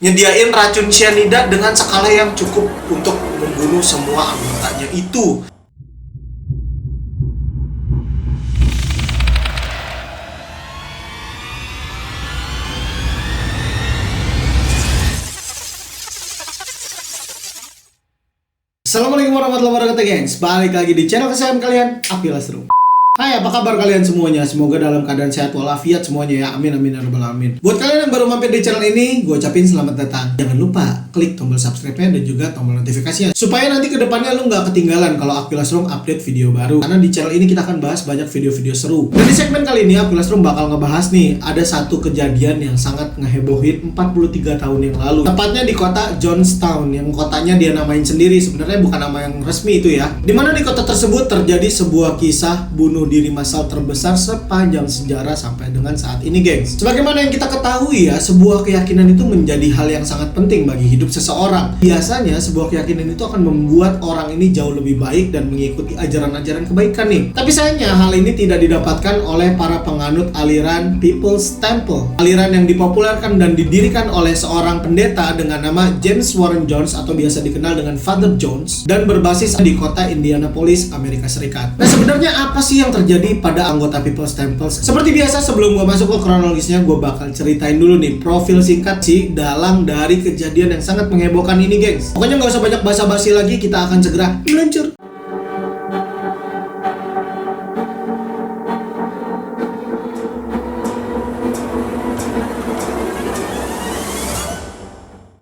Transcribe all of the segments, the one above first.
nyediain racun cyanida dengan skala yang cukup untuk membunuh semua anggotanya itu. Assalamualaikum warahmatullahi wabarakatuh, gengs. Balik lagi di channel kesayangan kalian, Apilas Room. Hai, apa kabar kalian semuanya? Semoga dalam keadaan sehat walafiat semuanya ya. Amin amin ya rabbal alamin. Buat kalian yang baru mampir di channel ini, gue ucapin selamat datang. Jangan lupa klik tombol subscribe-nya dan juga tombol notifikasinya supaya nanti kedepannya lu nggak ketinggalan kalau Apilas Room update video baru. Karena di channel ini kita akan bahas banyak video-video seru. Dan di segmen kali ini Apilas Room bakal ngebahas nih, ada satu kejadian yang sangat ngehebohin 43 tahun yang lalu. Tepatnya di kota Johnstown, yang kotanya dia namain sendiri, sebenarnya bukan nama yang resmi itu ya. Dimana di kota tersebut terjadi sebuah kisah bunuh diri massal terbesar sepanjang sejarah sampai dengan saat ini, gengs. Sebagaimana yang kita ketahui ya, sebuah keyakinan itu menjadi hal yang sangat penting bagi hidup seseorang. Biasanya sebuah keyakinan itu akan membuat orang ini jauh lebih baik dan mengikuti ajaran-ajaran kebaikan nih. Tapi sayangnya hal ini tidak didapatkan oleh para penganut aliran People's Temple. Aliran yang dipopulerkan dan didirikan oleh seorang pendeta dengan nama James Warren Jones atau biasa dikenal dengan Father Jones, dan berbasis di kota Indianapolis, Amerika Serikat. Nah, sebenarnya apa sih yang terjadi pada anggota People's Temple? Seperti biasa, sebelum gue masuk ke kronologisnya, gue bakal ceritain dulu nih profil singkat si dalang dari kejadian yang sangat menghebohkan ini, gengs. Pokoknya nggak usah banyak basa-basi lagi, kita akan segera meluncur.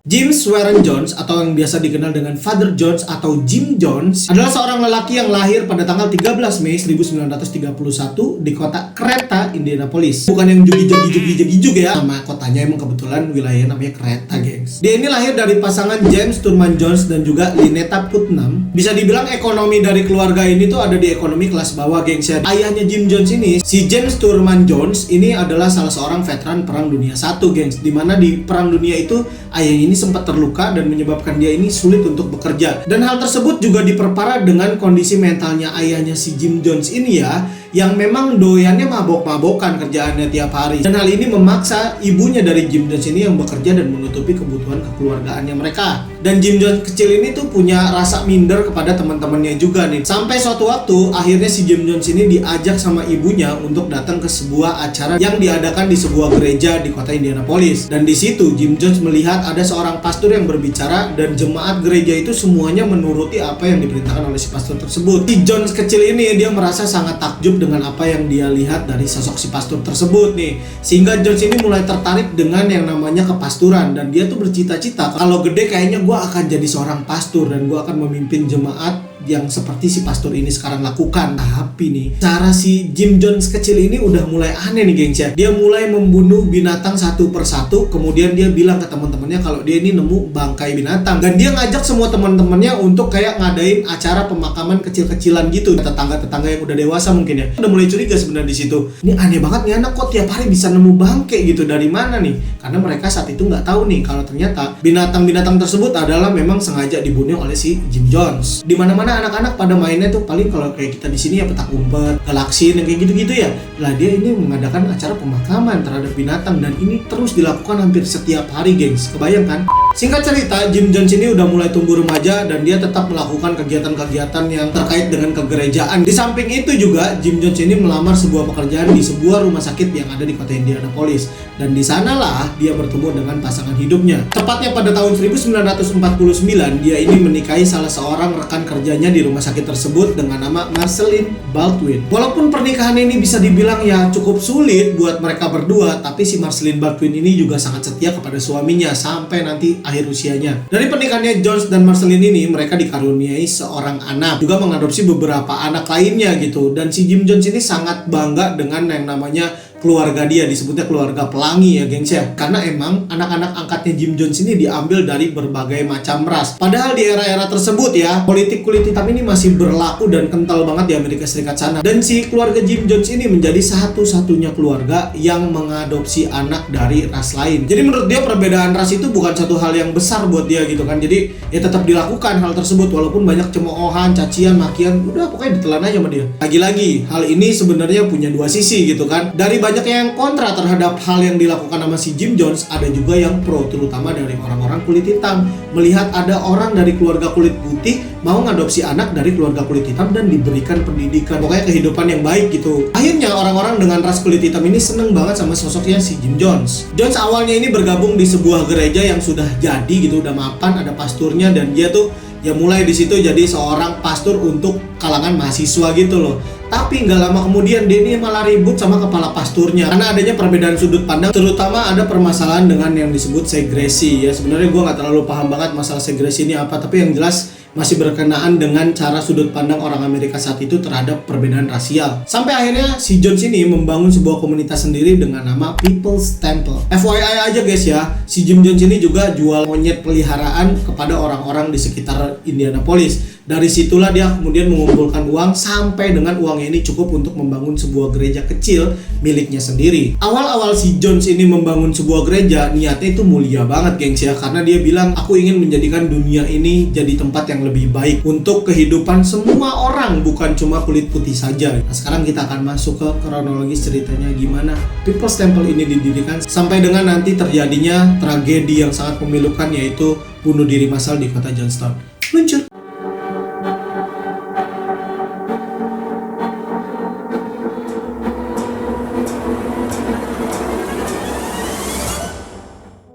James Warren Jones atau yang biasa dikenal dengan Father Jones atau Jim Jones adalah seorang lelaki yang lahir pada tanggal 13 Mei 1931 di kota Creta, Indianapolis. Bukan yang jugi-jugi ya, nama kotanya emang kebetulan wilayah namanya Creta, gengs. Dia ini lahir dari pasangan James Turman Jones dan juga Lynetta Putnam. Bisa dibilang ekonomi dari keluarga ini tuh ada di ekonomi kelas bawah, gengs ya. Ayahnya Jim Jones ini, si James Turman Jones ini adalah salah seorang veteran Perang Dunia I, gengs. Dimana di Perang Dunia itu ayah ini sempat terluka dan menyebabkan dia ini sulit untuk bekerja. Dan hal tersebut juga diperparah dengan kondisi mentalnya ayahnya si Jim Jones ini ya, yang memang doyannya mabok-mabokan kerjaannya tiap hari. Dan hal ini memaksa ibunya dari Jim Jones ini yang bekerja dan menutupi kebutuhan kekeluargaannya mereka. Dan Jim Jones kecil ini tuh punya rasa minder kepada teman-temannya juga nih. Sampai suatu waktu akhirnya si Jim Jones ini diajak sama ibunya untuk datang ke sebuah acara yang diadakan di sebuah gereja di kota Indianapolis. Dan di situ Jim Jones melihat ada seorang pastor yang berbicara dan jemaat gereja itu semuanya menuruti apa yang diperintahkan oleh si pastor tersebut. Si Jones kecil ini dia merasa sangat takjub dengan apa yang dia lihat dari sosok si pastor tersebut nih. Sehingga Jones ini mulai tertarik dengan yang namanya kepasturan, dan dia tuh bercita-cita kalau gede kayaknya gue akan jadi seorang pastor dan gue akan memimpin jemaat yang seperti si pastor ini sekarang lakukan. Tapi nih, cara si Jim Jones kecil ini udah mulai aneh nih, gengs ya. Dia mulai membunuh binatang satu persatu, kemudian dia bilang ke teman-temannya kalau dia ini nemu bangkai binatang, dan dia ngajak semua teman-temannya untuk kayak ngadain acara pemakaman kecil-kecilan gitu. Tetangga-tetangga yang udah dewasa mungkin ya udah mulai curiga sebenarnya di situ. Ini aneh banget nih anak, kok tiap hari bisa nemu bangkai gitu, dari mana nih? Karena mereka saat itu nggak tahu nih kalau ternyata binatang-binatang tersebut adalah memang sengaja dibunuh oleh si Jim Jones. Di mana-mana anak-anak pada mainnya tuh paling kalau kayak kita di sini ya petak umpet, galaksin, yang kayak gitu-gitu ya. Lah dia ini mengadakan acara pemakaman terhadap binatang, dan ini terus dilakukan hampir setiap hari, gengs. Kebayang kan? Singkat cerita, Jim Jones ini udah mulai tumbuh remaja dan dia tetap melakukan kegiatan-kegiatan yang terkait dengan kegerejaan. Di samping itu juga Jim Jones ini melamar sebuah pekerjaan di sebuah rumah sakit yang ada di kota Indianapolis, dan di sanalah dia bertemu dengan pasangan hidupnya. Tepatnya pada tahun 1949 dia ini menikahi salah seorang rekan kerjanya di rumah sakit tersebut dengan nama Marceline Baldwin. Walaupun pernikahan ini bisa dibilang ya cukup sulit buat mereka berdua, tapi si Marceline Baldwin ini juga sangat setia kepada suaminya sampai nanti akhir usianya. Dari pernikahannya Jones dan Marceline ini, mereka dikaruniai seorang anak, juga mengadopsi beberapa anak lainnya gitu. Dan si Jim Jones ini sangat bangga dengan yang namanya keluarga dia, disebutnya keluarga pelangi ya, gengs ya. Karena emang anak-anak angkatnya Jim Jones ini diambil dari berbagai macam ras. Padahal di era-era tersebut ya, politik kulit hitam ini masih berlaku dan kental banget di Amerika Serikat sana. Dan si keluarga Jim Jones ini menjadi satu-satunya keluarga yang mengadopsi anak dari ras lain. Jadi menurut dia perbedaan ras itu bukan satu hal yang besar buat dia gitu kan. Jadi ya tetap dilakukan hal tersebut walaupun banyak cemoohan, cacian, makian, udah pokoknya ditelan aja sama dia. Lagi-lagi hal ini sebenarnya punya dua sisi gitu kan. Dari banyak yang kontra terhadap hal yang dilakukan sama si Jim Jones, ada juga yang pro, terutama dari orang-orang kulit hitam. Melihat ada orang dari keluarga kulit putih mau ngadopsi anak dari keluarga kulit hitam dan diberikan pendidikan, pokoknya kehidupan yang baik gitu. Akhirnya orang-orang dengan ras kulit hitam ini seneng banget sama sosoknya si Jim Jones. Jones awalnya ini bergabung di sebuah gereja yang sudah jadi gitu, udah mapan, ada pasturnya, dan dia tuh ya mulai di situ jadi seorang pastor untuk kalangan mahasiswa gitu loh. Tapi nggak lama kemudian dia ini malah ribut sama kepala pasturnya karena adanya perbedaan sudut pandang, terutama ada permasalahan dengan yang disebut segresi ya. Sebenarnya gue nggak terlalu paham banget masalah segresi ini apa, tapi yang jelas masih berkenaan dengan cara sudut pandang orang Amerika saat itu terhadap perbedaan rasial. Sampai akhirnya si Jones ini membangun sebuah komunitas sendiri dengan nama People's Temple. FYI aja guys ya, si Jim Jones ini juga jual monyet peliharaan kepada orang-orang di sekitar Indianapolis. Dari situlah dia kemudian mengumpulkan uang sampai dengan uangnya ini cukup untuk membangun sebuah gereja kecil miliknya sendiri. Awal-awal si Jones ini membangun sebuah gereja, niatnya itu mulia banget gengs ya, karena dia bilang aku ingin menjadikan dunia ini jadi tempat yang lebih baik untuk kehidupan semua orang, bukan cuma kulit putih saja. Nah, sekarang kita akan masuk ke kronologis ceritanya gimana People's Temple ini didirikan sampai dengan nanti terjadinya tragedi yang sangat memilukan, yaitu bunuh diri massal di kota Johnstown. Luncur.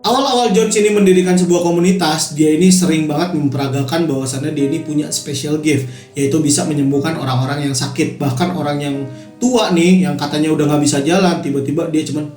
Awal-awal Jones ini mendirikan sebuah komunitas, dia ini sering banget memperagakan bahwasannya dia ini punya special gift, yaitu bisa menyembuhkan orang-orang yang sakit. Bahkan orang yang tua nih, yang katanya udah gak bisa jalan, tiba-tiba dia cuman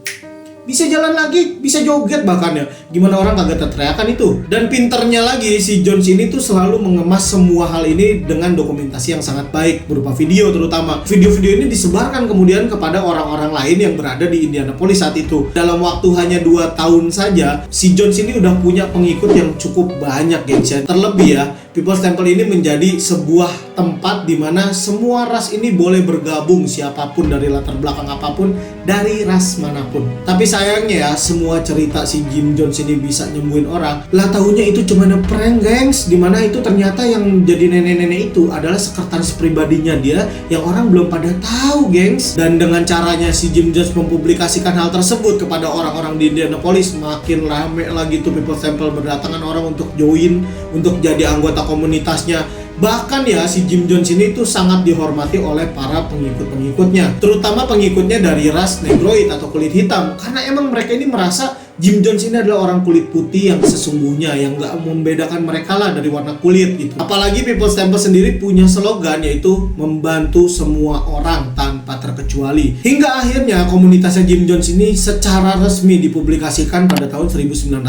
bisa jalan lagi, bisa joget bahkan ya. Gimana orang kagak teriakan itu? Dan pinternya lagi, si Jones ini tuh selalu mengemas semua hal ini dengan dokumentasi yang sangat baik, berupa video terutama. Video-video ini disebarkan kemudian kepada orang-orang lain yang berada di Indianapolis saat itu. Dalam waktu hanya 2 tahun saja, si Jones ini udah punya pengikut yang cukup banyak gengs ya. Terlebih ya, People's Temple ini menjadi sebuah tempat di mana semua ras ini boleh bergabung, siapapun dari latar belakang apapun, dari ras manapun. Tapi sayangnya ya, semua cerita si Jim Jones ini bisa nyembuhin orang, lah tahunya itu cuma prank gengs, dimana itu ternyata yang jadi nenek-nenek itu adalah sekretaris pribadinya dia yang orang belum pada tahu gengs. Dan dengan caranya si Jim Jones mempublikasikan hal tersebut kepada orang-orang di Indianapolis, makin rame lagi tuh People's Temple, berdatangan orang untuk join, untuk jadi anggota komunitasnya. Bahkan ya, si Jim Jones ini tuh sangat dihormati oleh para pengikut-pengikutnya, terutama pengikutnya dari ras Negroid atau kulit hitam, karena emang mereka ini merasa Jim Jones ini adalah orang kulit putih yang sesungguhnya, yang gak membedakan mereka lah dari warna kulit gitu. Apalagi People's Temple sendiri punya slogan, yaitu membantu semua orang tanpa terkecuali. Hingga akhirnya komunitasnya Jim Jones ini secara resmi dipublikasikan pada tahun 1956.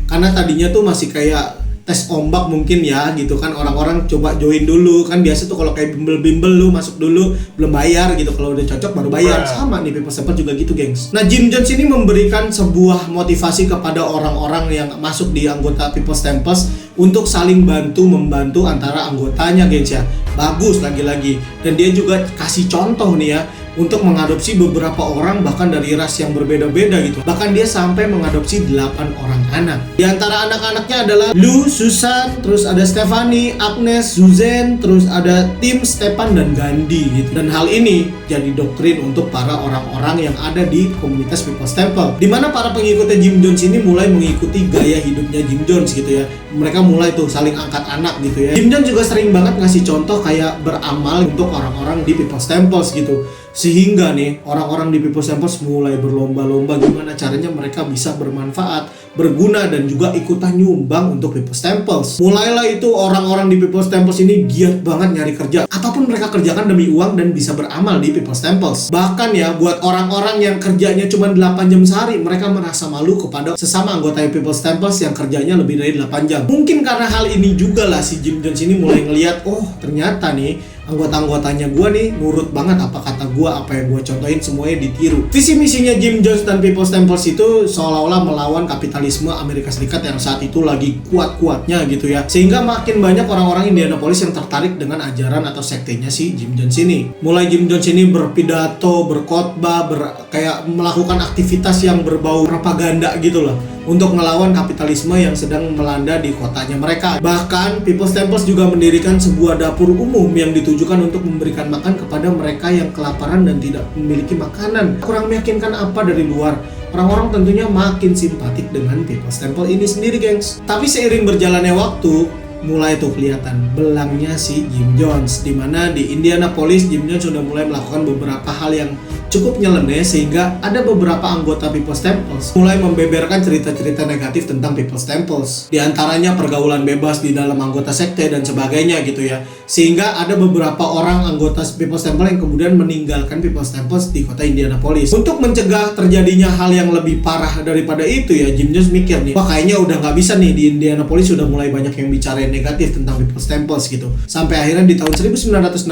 Karena tadinya tuh masih kayak tes ombak mungkin ya gitu kan, orang-orang coba join dulu kan, biasa tuh kalau kayak bimbel-bimbel lu masuk dulu belum bayar gitu, kalau udah cocok baru bayar. Sama nih People's Temple juga gitu gengs. Nah, Jim Jones ini memberikan sebuah motivasi kepada orang-orang yang masuk di anggota People's Temple untuk saling bantu-membantu antara anggotanya gengs ya. Bagus lagi-lagi. Dan dia juga kasih contoh nih ya, untuk mengadopsi beberapa orang bahkan dari ras yang berbeda-beda gitu. Bahkan dia sampai mengadopsi 8 orang anak. Di antara anak-anaknya adalah Lou, Susan, terus ada Stephanie, Agnes, Suzanne, terus ada Tim, Stephan, dan Gandhi gitu. Dan hal ini jadi doktrin untuk para orang-orang yang ada di komunitas People's Temple, di mana para pengikutnya Jim Jones ini mulai mengikuti gaya hidupnya Jim Jones gitu ya. Mereka mulai tuh saling angkat anak gitu ya. Jim Jones juga sering banget ngasih contoh kayak beramal untuk orang-orang di People's Temple gitu. Sehingga nih orang-orang di People's Temple mulai berlomba-lomba gimana caranya mereka bisa bermanfaat, berguna, dan juga ikutan nyumbang untuk People's Temple. Mulailah itu orang-orang di People's Temple ini giat banget nyari kerja, apapun mereka kerjakan demi uang dan bisa beramal di People's Temple. Bahkan ya, buat orang-orang yang kerjanya cuma 8 jam sehari, mereka merasa malu kepada sesama anggota People's Temple yang kerjanya lebih dari 8 jam. Mungkin karena hal ini juga lah si Jim Jones ini mulai ngelihat, oh ternyata nih anggota-anggotanya gue nih nurut banget apa kata gue, apa yang gue contohin semuanya ditiru. Visi misinya Jim Jones dan People's Temple itu seolah-olah melawan kapitalisme Amerika Serikat yang saat itu lagi kuat-kuatnya gitu ya. Sehingga makin banyak orang-orang Indianapolis yang tertarik dengan ajaran atau sektenya si Jim Jones ini. Mulai Jim Jones ini berpidato, berkhotbah, kayak melakukan aktivitas yang berbau propaganda gitu loh. untuk melawan kapitalisme yang sedang melanda di kotanya mereka. Bahkan People's Temples juga mendirikan sebuah dapur umum yang ditujukan untuk memberikan makan kepada mereka yang kelaparan dan tidak memiliki makanan. Kurang meyakinkan apa dari luar? Orang-orang tentunya makin simpatik dengan People's Temple ini sendiri, gengs. Tapi seiring berjalannya waktu, mulai tuh kelihatan belangnya si Jim Jones, dimana di Indianapolis Jim Jones sudah mulai melakukan beberapa hal yang cukup nyeleneh, sehingga ada beberapa anggota People's Temples mulai membeberkan cerita-cerita negatif tentang People's Temples. Di antaranya pergaulan bebas di dalam anggota sekte dan sebagainya gitu ya. Sehingga ada beberapa orang anggota People's Temple yang kemudian meninggalkan People's Temples di kota Indianapolis. Untuk mencegah terjadinya hal yang lebih parah daripada itu ya, Jim Jones mikir nih, wah kayaknya udah nggak bisa nih, di Indianapolis sudah mulai banyak yang bicarain negatif tentang People's Temples gitu. Sampai akhirnya di tahun 1966,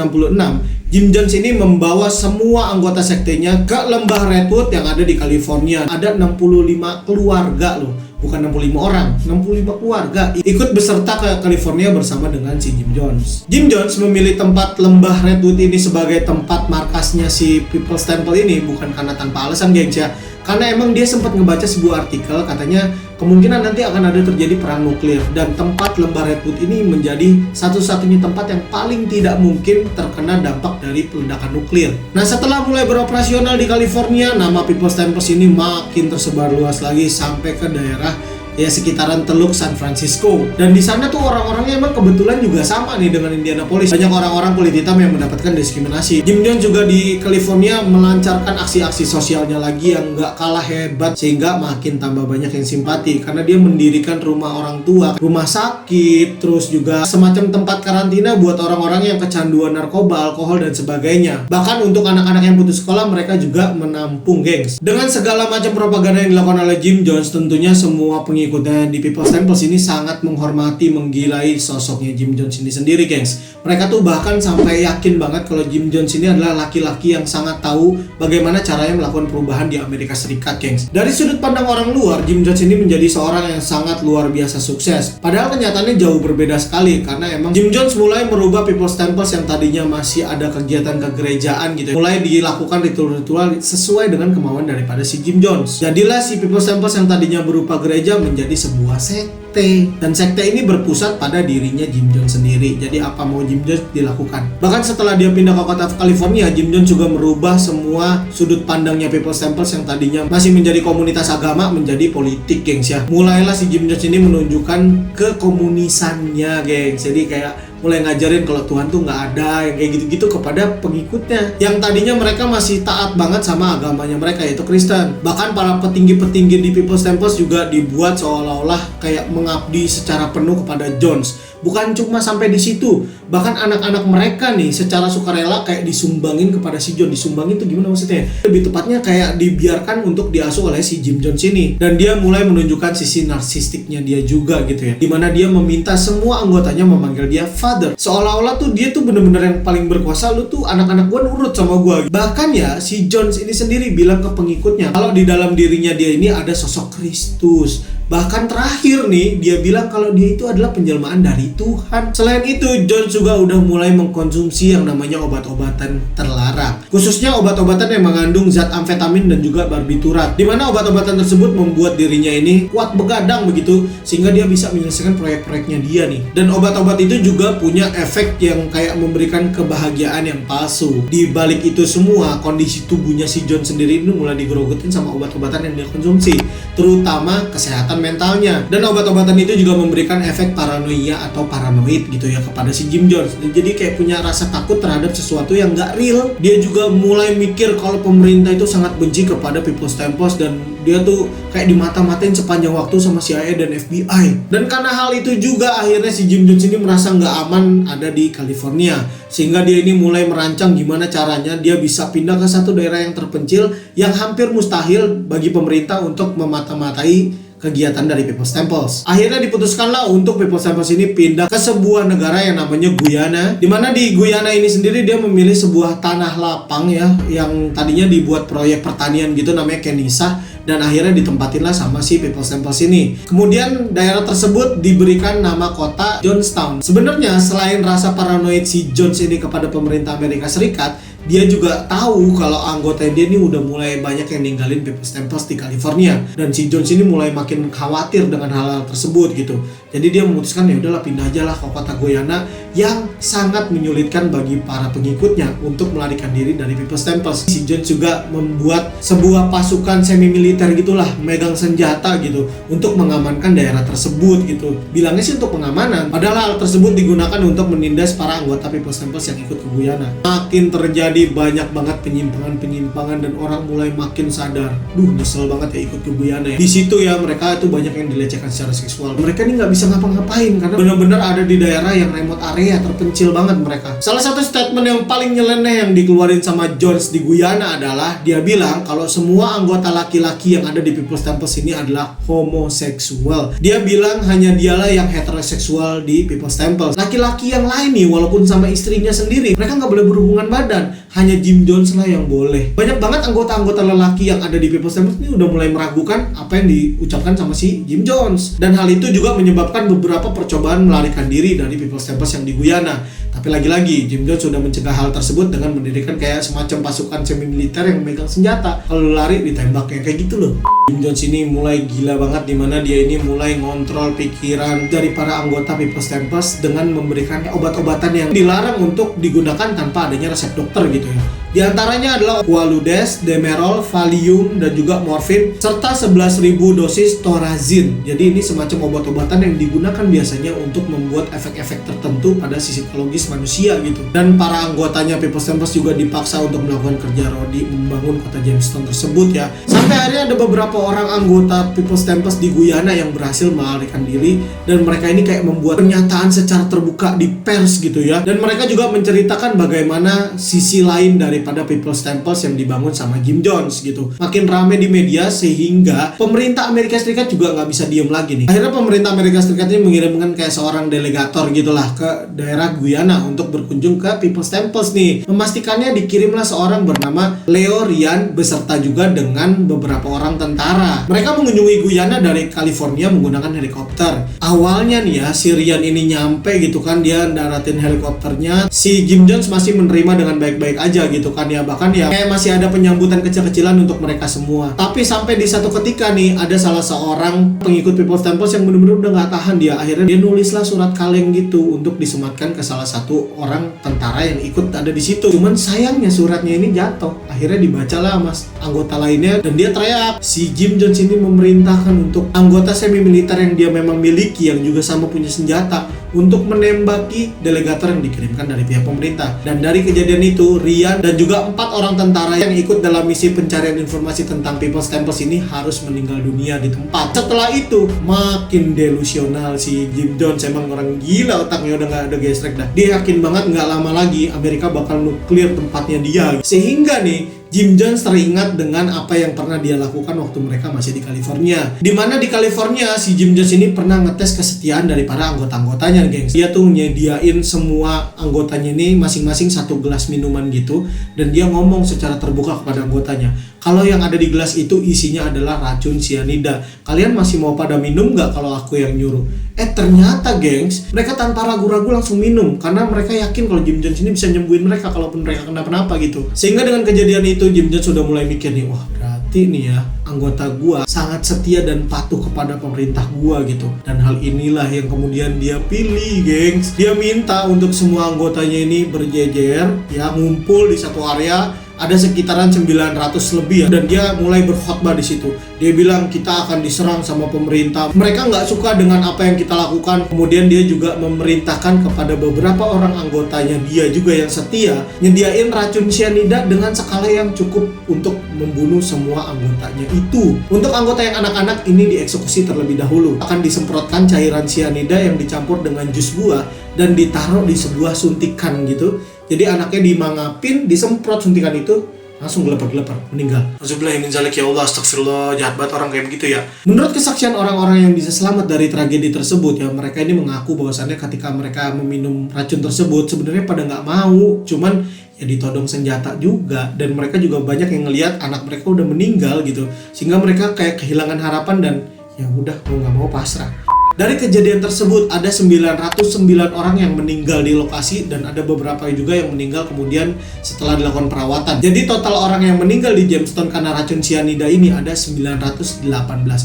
Jim Jones ini membawa semua anggota sektenya ke lembah Redwood yang ada di California. Ada 65 keluarga loh, bukan 65 orang, 65 keluarga ikut beserta ke California bersama dengan si Jim Jones. Jim Jones memilih tempat lembah Redwood ini sebagai tempat markasnya si People's Temple ini bukan karena tanpa alasan, gengs ya. Karena emang dia sempat ngebaca sebuah artikel, katanya kemungkinan nanti akan ada terjadi perang nuklir, dan tempat lembah Redwood ini menjadi satu-satunya tempat yang paling tidak mungkin terkena dampak dari peledakan nuklir. Nah, setelah mulai beroperasional di California, nama People's Temples ini makin tersebar luas lagi sampai ke daerah ya sekitaran Teluk San Francisco. Dan di sana tuh orang-orangnya emang kebetulan juga sama nih dengan Indianapolis. Banyak orang-orang kulit hitam yang mendapatkan diskriminasi. Jim Jones juga di California melancarkan aksi-aksi sosialnya lagi yang gak kalah hebat, sehingga makin tambah banyak yang simpati karena dia mendirikan rumah orang tua, rumah sakit, terus juga semacam tempat karantina buat orang-orang yang kecanduan narkoba, alkohol dan sebagainya. Bahkan untuk anak-anak yang putus sekolah mereka juga menampung, gengs. Dengan segala macam propaganda yang dilakukan oleh Jim Jones, tentunya semua pengikutnya di People's Temples ini sangat menghormati, menggilai sosoknya Jim Jones ini sendiri, gengs. Mereka tuh bahkan sampai yakin banget kalau Jim Jones ini adalah laki-laki yang sangat tahu bagaimana caranya melakukan perubahan di Amerika Serikat, gengs. Dari sudut pandang orang luar, Jim Jones ini menjadi seorang yang sangat luar biasa sukses. Padahal kenyataannya jauh berbeda sekali, karena emang Jim Jones mulai merubah People's Temples yang tadinya masih ada kegiatan kegerejaan gitu, mulai dilakukan ritual-ritual sesuai dengan kemauan daripada si Jim Jones. Jadilah si People's Temples yang tadinya berupa gereja menjadi sebuah sekte, dan sekte ini berpusat pada dirinya Jim Jones sendiri. Jadi apa mau Jim Jones dilakukan. Bahkan setelah dia pindah ke kota California, Jim Jones juga merubah semua sudut pandangnya People's Temples yang tadinya masih menjadi komunitas agama menjadi politik, gengs ya. Mulailah si Jim Jones ini menunjukkan kekomunisannya, gengs. Jadi kayak mulai ngajarin kalau Tuhan tuh nggak ada, yang kayak gitu-gitu kepada pengikutnya yang tadinya mereka masih taat banget sama agamanya mereka, yaitu Kristen. Bahkan para petinggi-petinggi di People's Temples juga dibuat seolah-olah kayak mengabdi secara penuh kepada Jones. Bukan cuma sampai di situ, bahkan anak-anak mereka nih secara sukarela kayak disumbangin kepada si John. Disumbangin itu gimana maksudnya? Lebih tepatnya kayak dibiarkan untuk diasuh oleh si Jim Jones ini. Dan dia mulai menunjukkan sisi narsistiknya dia juga gitu ya, dimana dia meminta semua anggotanya memanggil dia father. Seolah-olah tuh dia tuh bener-bener yang paling berkuasa. Lu tuh anak-anak gua nurut sama gua. Bahkan ya si Jones ini sendiri bilang ke pengikutnya kalau di dalam dirinya dia ini ada sosok Kristus. Bahkan terakhir nih, dia bilang kalau dia itu adalah penjelmaan dari Tuhan. Selain itu, Jones juga udah mulai mengkonsumsi yang namanya obat-obatan terlarang. Khususnya obat-obatan yang mengandung zat amfetamin dan juga barbiturat. Dimana obat-obatan tersebut membuat dirinya ini kuat begadang begitu, sehingga dia bisa menyelesaikan proyek-proyeknya dia nih. Dan obat-obat itu juga punya efek yang kayak memberikan kebahagiaan yang palsu. Di balik itu semua, kondisi tubuhnya si Jones sendiri ini mulai digerogotin sama obat-obatan yang dia konsumsi, terutama kesehatan mentalnya. Dan obat-obatan itu juga memberikan efek paranoia atau paranoid gitu ya kepada si Jim Jones. Jadi kayak punya rasa takut terhadap sesuatu yang gak real. Dia juga mulai mikir kalau pemerintah itu sangat benci kepada People's Temples, dan dia tuh kayak dimata-matain sepanjang waktu sama CIA dan FBI. Dan karena hal itu juga akhirnya si Jim Jones ini merasa gak aman ada di California, sehingga dia ini mulai merancang gimana caranya dia bisa pindah ke satu daerah yang terpencil yang hampir mustahil bagi pemerintah untuk memata-matai kegiatan dari People's Temples. Akhirnya diputuskanlah untuk People's Temples ini pindah ke sebuah negara yang namanya Guyana. Dimana di Guyana ini sendiri dia memilih sebuah tanah lapang ya, yang tadinya dibuat proyek pertanian gitu namanya Kenisa, dan akhirnya ditempatinlah sama si People's Temples ini. Kemudian daerah tersebut diberikan nama kota Jonestown. Sebenarnya selain rasa paranoid si Jones ini kepada pemerintah Amerika Serikat, dia juga tahu kalau anggota dia ini udah mulai banyak yang ninggalin People's Temple di California, dan si Jones ini mulai makin khawatir dengan hal-hal tersebut gitu. Jadi dia memutuskan ya udahlah pindah aja lah ke kota Guyana yang sangat menyulitkan bagi para pengikutnya untuk melarikan diri dari People's Temple. Si Jones juga membuat sebuah pasukan semi militer gitulah, megang senjata gitu untuk mengamankan daerah tersebut gitu. Bilangnya sih untuk pengamanan, padahal hal tersebut digunakan untuk menindas para anggota People's Temple yang ikut ke Guyana. Makin terjadi banyak banget penyimpangan dan orang mulai makin sadar, nyesel banget ya ikut ke Guyana ya. Di situ ya mereka itu banyak yang dilecehkan secara seksual. Mereka ini nggak bisa ngapa-ngapain karena benar-benar ada di daerah yang remote area, terpencil banget mereka. Salah satu statement yang paling nyeleneh yang dikeluarin sama Jones di Guyana adalah dia bilang kalau semua anggota laki-laki yang ada di People's Temple ini adalah homoseksual. Dia bilang hanya dialah yang heteroseksual di People's Temple. Laki-laki yang lain nih, walaupun sama istrinya sendiri, mereka nggak boleh berhubungan badan. Hanya Jim Jones lah yang boleh. Banyak banget anggota-anggota lelaki yang ada di People's Temple ini udah mulai meragukan apa yang diucapkan sama si Jim Jones. Dan hal itu juga menyebabkan beberapa percobaan melarikan diri dari People's Temple yang di Guyana. Tapi lagi-lagi Jim Jones sudah mencegah hal tersebut dengan mendirikan kayak semacam pasukan semi militer yang memegang senjata. Kalau lari ditembak kayak gitu loh. Jim Jones ini mulai gila banget, dimana dia ini mulai ngontrol pikiran dari para anggota People's Temple dengan memberikan obat-obatan yang dilarang untuk digunakan tanpa adanya resep dokter gitu ya. Di antaranya adalah Quaaludes, Demerol, Valium, dan juga morfin, serta 11.000 dosis Thorazine. Jadi ini semacam obat-obatan yang digunakan biasanya untuk membuat efek-efek tertentu pada sisi psikologis manusia gitu. Dan para anggotanya People's Temple juga dipaksa untuk melakukan kerja rodi membangun kota Jamestown tersebut ya. Sampai akhirnya ada beberapa orang anggota People's Temple di Guyana yang berhasil melarikan diri, dan mereka ini kayak membuat pernyataan secara terbuka di pers gitu ya. Dan mereka juga menceritakan bagaimana sisi lain daripada People's Temple yang dibangun sama Jim Jones gitu. Makin rame di media sehingga pemerintah Amerika Serikat juga nggak bisa diem lagi nih. Akhirnya pemerintah Amerika Serikat ini mengirimkan kayak seorang delegator gitulah ke daerah Guyana untuk berkunjung ke People's Temple nih. Memastikannya dikirimlah seorang bernama Leo Ryan beserta juga dengan beberapa orang tentara. Mereka mengunjungi Guyana dari California menggunakan helikopter. Awalnya nih ya, si Ryan ini nyampe gitu kan, dia daratin helikopternya. Si Jim Jones masih menerima dengan baik-baik aja gitu kan ya, bahkan ya kayak masih ada penyambutan kecil-kecilan untuk mereka semua. Tapi sampai di satu ketika nih, ada salah seorang pengikut People's Temple yang bener-bener udah gak tahan dia. Akhirnya dia nulislah surat kaleng gitu untuk disematkan ke salah satu orang tentara yang ikut ada di situ. Cuman sayangnya suratnya ini jatuh. Akhirnya dibacalah mas anggota lainnya, dan dia teriak, si Jim Jones ini memerintahkan untuk anggota semi militer yang dia memang miliki yang juga sama punya senjata untuk menembaki delegator yang dikirimkan dari pihak pemerintah. Dan dari kejadian itu, Ryan dan juga 4 orang tentara yang ikut dalam misi pencarian informasi tentang People's Temple ini harus meninggal dunia di tempat. Setelah itu, makin delusional si Jim Jones, emang orang gila otaknya, udah gak ada gesrek dah. Dia yakin banget gak lama lagi Amerika bakal nuklir tempatnya dia. Sehingga nih, Jim Jones teringat dengan apa yang pernah dia lakukan waktu mereka masih di California. Dimana di California, si Jim Jones ini pernah ngetes kesetiaan dari para anggota-anggotanya, gengs. Dia tuh nyediain semua anggotanya ini masing-masing 1 gelas minuman gitu, dan dia ngomong secara terbuka kepada anggotanya, kalau yang ada di gelas itu isinya adalah racun cyanida. Kalian masih mau pada minum gak kalau aku yang nyuruh? Ternyata gengs, mereka tanpa ragu-ragu langsung minum, karena mereka yakin kalau Jim Jones ini bisa nyembuhin mereka kalaupun mereka kenapa-napa gitu. Sehingga dengan kejadian itu, Jim Jones sudah mulai mikir nih, wah berarti nih ya, anggota gua sangat setia dan patuh kepada pemerintah gua gitu. Dan hal inilah yang kemudian dia pilih, gengs. Dia minta untuk semua anggotanya ini berjejer ya, ngumpul di satu area. Ada sekitaran 900 lebih ya, dan dia mulai berkhotbah di situ. Dia bilang kita akan diserang sama pemerintah. Mereka nggak suka dengan apa yang kita lakukan. Kemudian dia juga memerintahkan kepada beberapa orang anggotanya dia juga yang setia nyediain racun cyanida dengan skala yang cukup untuk membunuh semua anggotanya itu. Untuk anggota yang anak-anak ini dieksekusi terlebih dahulu. Akan disemprotkan cairan cyanida yang dicampur dengan jus buah dan ditaruh di sebuah suntikan gitu. Jadi anaknya dimangapin, disemprot suntikan itu, langsung gelepar-gelepar, meninggal. Alhamdulillah, min zalik ya Allah, astagfirullah, jahat banget orang kayak begitu ya. Menurut kesaksian orang-orang yang bisa selamat dari tragedi tersebut ya, mereka ini mengaku bahwasannya ketika mereka meminum racun tersebut sebenarnya pada nggak mau, cuman ya ditodong senjata juga, dan mereka juga banyak yang ngelihat anak mereka udah meninggal gitu, sehingga mereka kayak kehilangan harapan dan ya udah mau nggak mau pasrah. Dari kejadian tersebut ada 909 orang yang meninggal di lokasi dan ada beberapa juga yang meninggal kemudian setelah dilakukan perawatan. Jadi total orang yang meninggal di Jamestown karena racun cyanida ini ada 918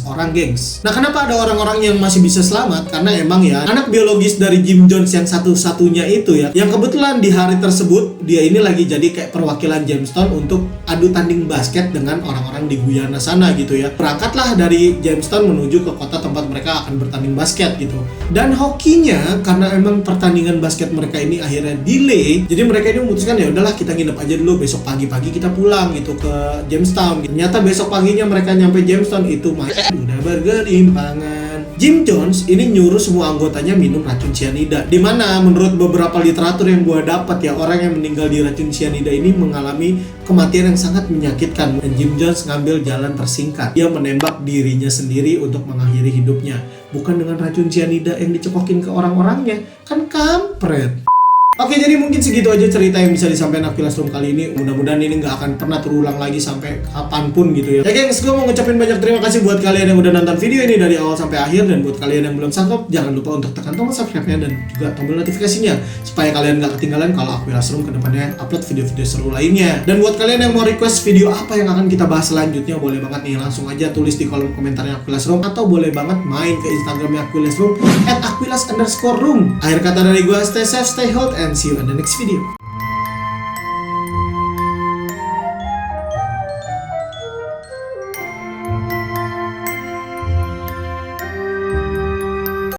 orang, gengs. Nah, kenapa ada orang-orang yang masih bisa selamat? Karena emang ya anak biologis dari Jim Jones yang satu-satunya itu ya, yang kebetulan di hari tersebut dia ini lagi jadi kayak perwakilan Jamestown untuk adu tanding basket dengan orang-orang di Guyana sana gitu ya. Berangkatlah dari Jamestown menuju ke kota tempat mereka akan bertanding basket gitu. Dan hokinya karena emang pertandingan basket mereka ini akhirnya delay, jadi mereka ini memutuskan ya udahlah kita nginep aja dulu, besok pagi-pagi kita pulang gitu ke Jamestown. Ternyata besok paginya mereka nyampe Jamestown itu udah bergelimpangan. Jim Jones ini nyuruh semua anggotanya minum racun cyanida. Dimana menurut beberapa literatur yang gua dapat ya, orang yang meninggal di racun cyanida ini mengalami kematian yang sangat menyakitkan. Dan Jim Jones ngambil jalan tersingkat. Dia menembak dirinya sendiri untuk mengakhiri hidupnya. Bukan dengan racun cyanida yang dicekokin ke orang-orangnya. Kan kampret. Oke, jadi mungkin segitu aja cerita yang bisa disampaikan Aquilas Room kali ini. Mudah-mudahan ini nggak akan pernah terulang lagi sampai kapanpun gitu ya. Ya gengs, gue mau ngucapin banyak terima kasih buat kalian yang udah nonton video ini dari awal sampai akhir. Dan buat kalian yang belum subscribe, jangan lupa untuk tekan tombol subscribe-nya dan juga tombol notifikasinya supaya kalian nggak ketinggalan kalau Aquilas Room kedepannya upload video-video seru lainnya. Dan buat kalian yang mau request video apa yang akan kita bahas selanjutnya, boleh banget nih langsung aja tulis di kolom komentarnya Aquilas Room, atau boleh banget main ke Instagramnya Aquilas Room @Aquilas_room. Akhir kata dari gue, stay safe, stay healthy, and see you in the next video.